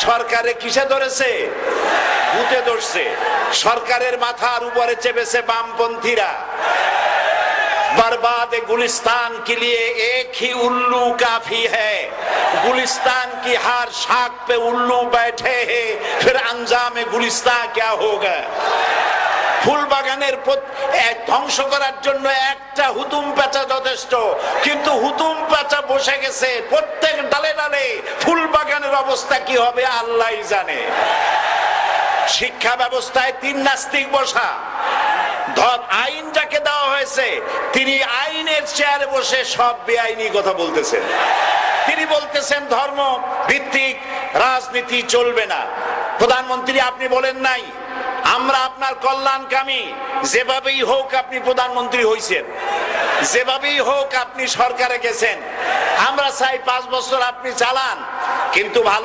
সরকারে কিসে ধরেছে? ভূতে ধরছে। সরকারের মাথার উপরে চেপেছে বামপন্থীরা। बर्बाद गुलिस्तान के लिए एक ही उल्लू काफी है, गुलिस्तान की हर शाख पे उल्लू बैठे हैं, फिर अंजाम गुलिस्तान क्या होगा? ফুল বাগানের ধ্বংস করার জন্য একটা হুতুম পেঁচা যথেষ্ট, কিন্তু হুতুম পেঁচা বসে গেছে প্রত্যেক ডালে ডালে। ফুল বাগানের অবস্থা কি হবে আল্লাহই জানে। শিক্ষা ব্যবস্থায় 3 নাস্তিক বসা। আইন যাকে দেওয়া হয়েছে তিনি আইনের চেয়ারে বসে সব বেআইনি কথা বলতেছেন। তিনি বলতেছেন ধর্ম ভিত্তিক রাজনীতি চলবে না। প্রধানমন্ত্রী আপনি বলেন নাই আমরা আপনার কল্যাণকামী, যেভাবেই হোক আপনি প্রধানমন্ত্রী হইছেন, যেভাবেই হোক আপনি সরকারে গেছেন, আমরা চাই 5 বছর আপনি চালান, কিন্তু ভালো